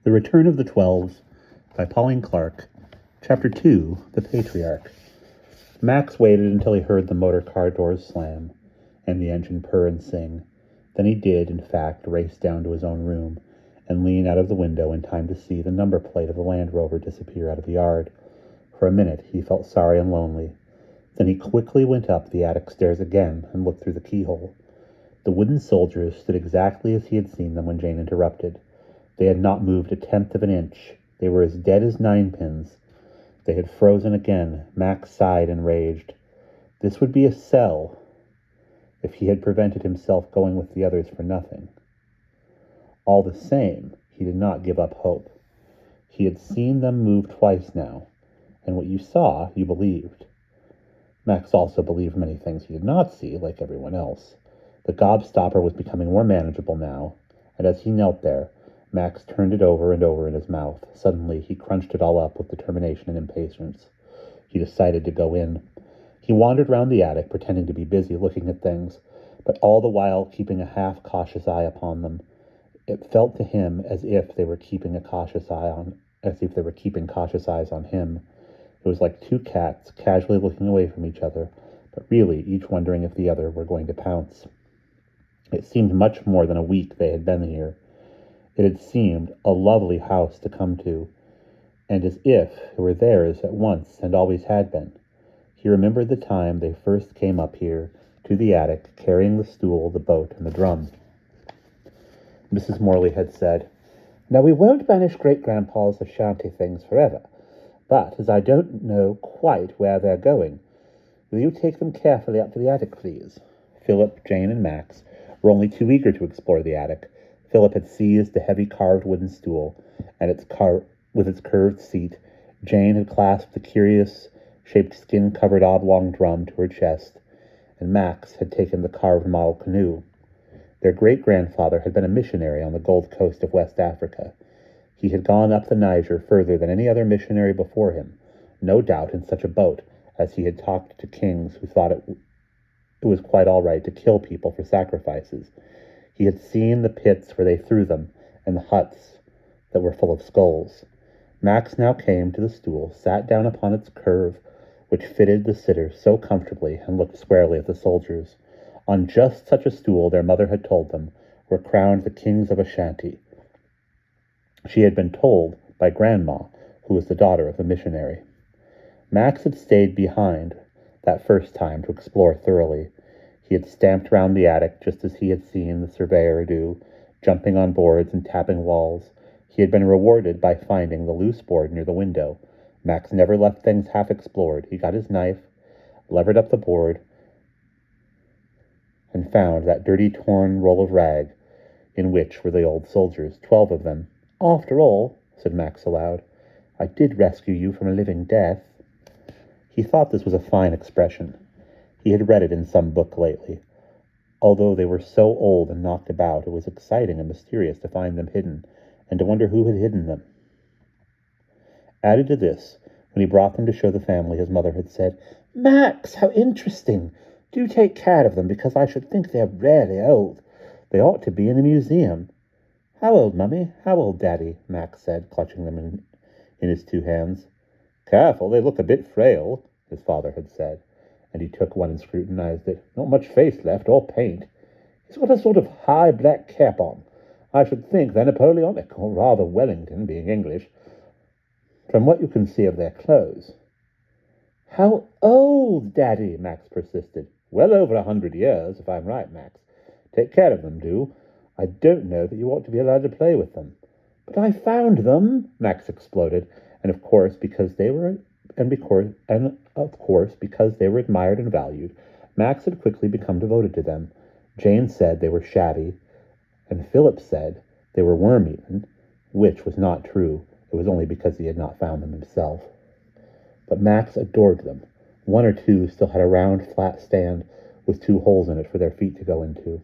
The Return of the Twelves by Pauline Clark. Chapter 2, The Patriarch. Max waited until he heard the motor car doors slam and the engine purr and sing. Then he did, in fact, race down to his own room and lean out of the window in time to see the number plate of the Land Rover disappear out of the yard. For a minute he felt sorry and lonely. Then he quickly went up the attic stairs again and looked through the keyhole. The wooden soldiers stood exactly as he had seen them when Jane interrupted. They had not moved a tenth of an inch. They were as dead as ninepins. They had frozen again. Max sighed and raged. This would be a cell, if he had prevented himself going with the others for nothing. All the same, he did not give up hope. He had seen them move twice now, and what you saw, you believed. Max also believed many things he did not see, like everyone else. The gobstopper was becoming more manageable now, and as he knelt there, Max turned it over and over in his mouth. Suddenly, he crunched it all up with determination and impatience. He decided to go in. He wandered round the attic, pretending to be busy looking at things, but all the while keeping a half-cautious eye upon them. It felt to him as if they were keeping cautious eyes on him. It was like two cats casually looking away from each other, but really each wondering if the other were going to pounce. It seemed much more than a week they had been here. It had seemed a lovely house to come to, and as if it were theirs at once and always had been. He remembered the time they first came up here to the attic, carrying the stool, the boat, and the drum. Mrs. Morley had said, "Now we won't banish great-grandpa's Ashanti things forever, but as I don't know quite where they're going, will you take them carefully up to the attic, please?" Philip, Jane, and Max were only too eager to explore the attic. Philip had seized the heavy carved wooden stool, and with its curved seat. Jane had clasped the curious-shaped skin-covered oblong drum to her chest, and Max had taken the carved model canoe. Their great-grandfather had been a missionary on the Gold Coast of West Africa. He had gone up the Niger further than any other missionary before him, no doubt in such a boat, as he had talked to kings who thought it was quite all right to kill people for sacrifices. He had seen the pits where they threw them, and the huts that were full of skulls. Max now came to the stool, sat down upon its curve, which fitted the sitter so comfortably, and looked squarely at the soldiers. On just such a stool, their mother had told them, were crowned the kings of Ashanti. She had been told by Grandma, who was the daughter of the missionary. Max had stayed behind that first time to explore thoroughly. He had stamped round the attic just as he had seen the surveyor do, jumping on boards and tapping walls. He had been rewarded by finding the loose board near the window. Max never left things half explored. He got his knife, levered up the board, and found that dirty torn roll of rag in which were the old soldiers, 12 of them. "After all," said Max aloud, "I did rescue you from a living death." He thought this was a fine expression. He had read it in some book lately. Although they were so old and knocked about, it was exciting and mysterious to find them hidden, and to wonder who had hidden them. Added to this, when he brought them to show the family, his mother had said, "Max, how interesting! Do take care of them, because I should think they're really old. They ought to be in a museum." "How old, Mummy? How old, Daddy?" Max said, clutching them in his two hands. "Careful, they look a bit frail," his father had said, and he took one and scrutinized it. "Not much face left, or paint. He's got a sort of high black cap on. I should think they're Napoleonic, or rather Wellington, being English, from what you can see of their clothes." "How old, Daddy?" Max persisted. "Well over 100 years, if I'm right, Max. Take care of them, do. I don't know that you ought to be allowed to play with them." "But I found them!" Max exploded, and of course because they were admired and valued, Max had quickly become devoted to them. Jane said they were shabby, and Philip said they were worm-eaten, which was not true. It was only because he had not found them himself. But Max adored them. One or two still had a round, flat stand with 2 holes in it for their feet to go into.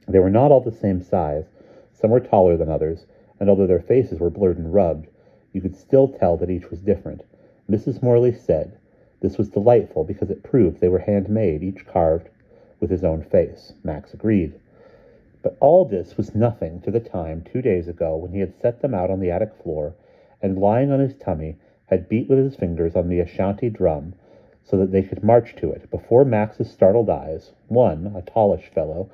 They were not all the same size. Some were taller than others, and although their faces were blurred and rubbed, you could still tell that each was different. Mrs. Morley said this was delightful because it proved they were handmade, each carved with his own face. Max agreed. But all this was nothing to the time 2 days ago when he had set them out on the attic floor, and lying on his tummy, had beat with his fingers on the Ashanti drum so that they could march to it, before Max's startled eyes, one, a tallish fellow,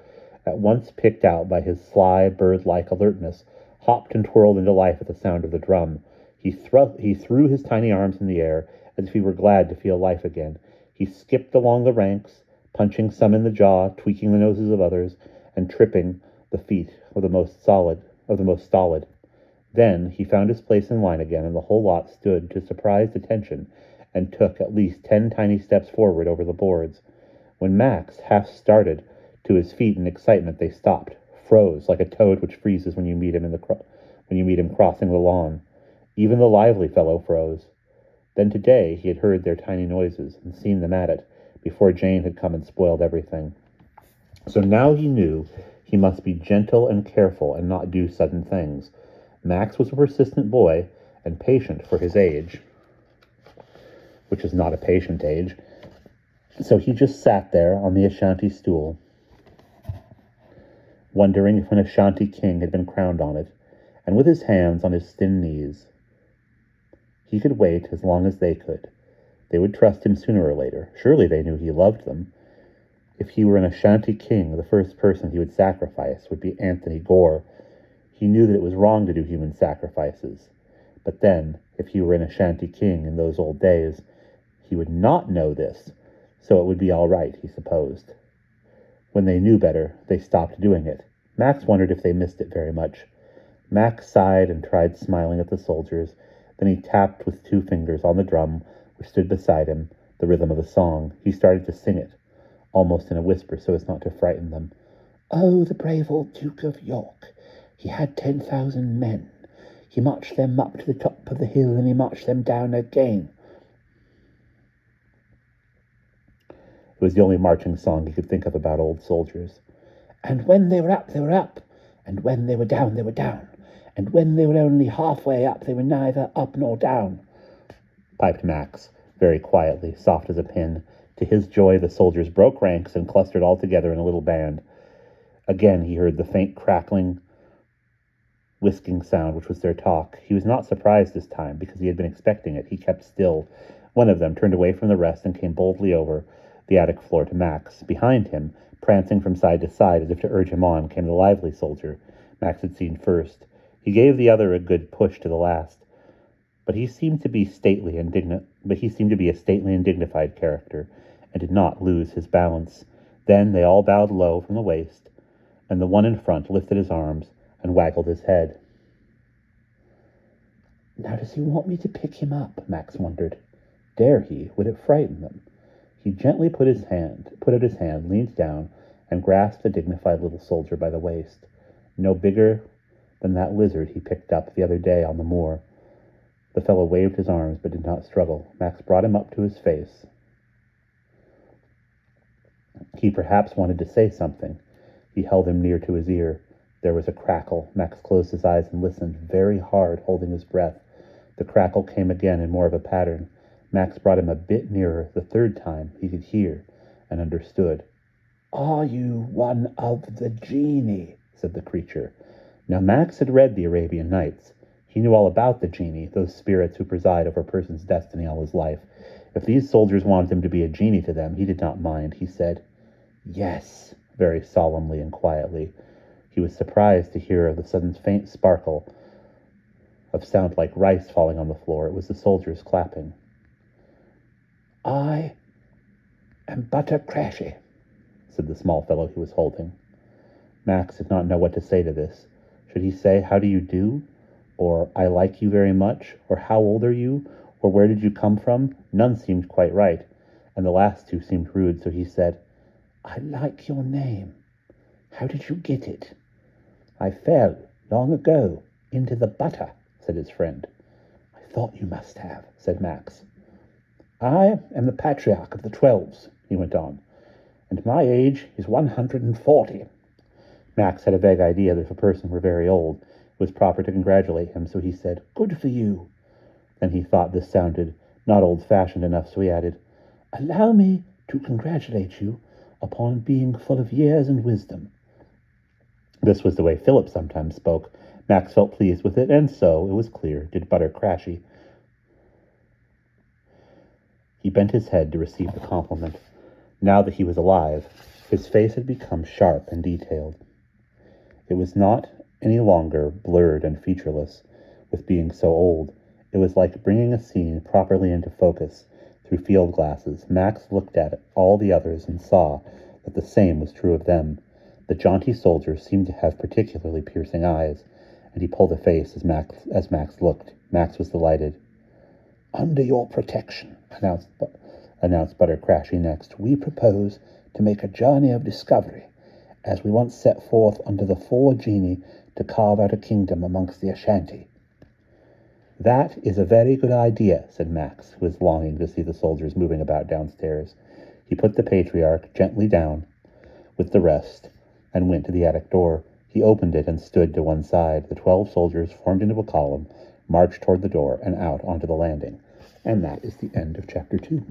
at once picked out by his sly, bird-like alertness, hopped and twirled into life at the sound of the drum. He threw his tiny arms in the air, as if he were glad to feel life again. He skipped along the ranks, punching some in the jaw, tweaking the noses of others, and tripping the feet of the most stolid. Then he found his place in line again, and the whole lot stood to surprised attention, and took at least 10 tiny steps forward over the boards. When Max half started to his feet in excitement, they stopped, froze like a toad which freezes when you meet him crossing the lawn. Even the lively fellow froze. Then today he had heard their tiny noises and seen them at it, before Jane had come and spoiled everything. So now he knew he must be gentle and careful and not do sudden things. Max was a persistent boy and patient for his age, which is not a patient age. So he just sat there on the Ashanti stool, wondering if an Ashanti king had been crowned on it, and with his hands on his thin knees. He could wait as long as they could. They would trust him sooner or later. Surely they knew he loved them. If he were an Ashanti king, the first person he would sacrifice would be Anthony Gore. He knew that it was wrong to do human sacrifices. But then, if he were an Ashanti king in those old days, he would not know this, so it would be all right, he supposed. When they knew better, they stopped doing it. Max wondered if they missed it very much. Max sighed and tried smiling at the soldiers. Then he tapped with 2 fingers on the drum, which stood beside him, the rhythm of a song. He started to sing it, almost in a whisper so as not to frighten them. "Oh, the brave old Duke of York. He had 10,000 men. He marched them up to the top of the hill, and he marched them down again." It was the only marching song he could think of about old soldiers. "And when they were up, they were up. And when they were down, they were down. And when they were only halfway up, they were neither up nor down," piped Max, very quietly, soft as a pin. To his joy, the soldiers broke ranks and clustered all together in a little band. Again he heard the faint crackling, whisking sound which was their talk. He was not surprised this time, because he had been expecting it. He kept still. One of them turned away from the rest and came boldly over the attic floor to Max. Behind him, prancing from side to side as if to urge him on, came the lively soldier Max had seen first. He gave the other a good push to the last, but he seemed to be a stately and dignified character, and did not lose his balance. Then they all bowed low from the waist, and the one in front lifted his arms and waggled his head. "Now does he want me to pick him up?" Max wondered. Dare he? Would it frighten them? He gently put out his hand, leaned down, and grasped the dignified little soldier by the waist. No bigger than that lizard he picked up the other day on the moor. The fellow waved his arms, but did not struggle. Max brought him up to his face. He perhaps wanted to say something. He held him near to his ear. There was a crackle. Max closed his eyes and listened very hard, holding his breath. The crackle came again in more of a pattern. Max brought him a bit nearer. The third time he could hear and understood. "Are you one of the genii?" said the creature. Now Max had read the Arabian Nights. He knew all about the genii, those spirits who preside over a person's destiny all his life. If these soldiers wanted him to be a genie to them, he did not mind. He said, "Yes," very solemnly and quietly. He was surprised to hear the sudden faint sparkle of sound like rice falling on the floor. It was the soldiers clapping. "I am Butter Crashy," said the small fellow he was holding. Max did not know what to say to this. Should he say, "How do you do?" Or, "I like you very much," or "How old are you?" or "Where did you come from?" None seemed quite right, and the last two seemed rude, so he said, "I like your name. How did you get it?" "I fell, long ago, into the butter," said his friend. "I thought you must have," said Max. "I am the Patriarch of the 12s, he went on, "and my age is 140. Max had a vague idea that if a person were very old, it was proper to congratulate him, so he said, "Good for you." Then he thought this sounded not old-fashioned enough, so he added, "Allow me to congratulate you upon being full of years and wisdom." This was the way Philip sometimes spoke. Max felt pleased with it, and so, it was clear, did Butter Crashy. He bent his head to receive the compliment. Now that he was alive, his face had become sharp and detailed. It was not any longer blurred and featureless with being so old. It was like bringing a scene properly into focus through field glasses. Max looked at all the others and saw that the same was true of them. The jaunty soldier seemed to have particularly piercing eyes, and he pulled a face as Max looked. Max was delighted. "Under your protection," announced Butter Crashy next, "we propose to make a journey of discovery, as we once set forth under the 4 genii to carve out a kingdom amongst the Ashanti." "That is a very good idea," said Max, who was longing to see the soldiers moving about downstairs. He put the patriarch gently down with the rest and went to the attic door. He opened it and stood to one side. The 12 soldiers formed into a column, marched toward the door and out onto the landing. And that is the end of chapter 2.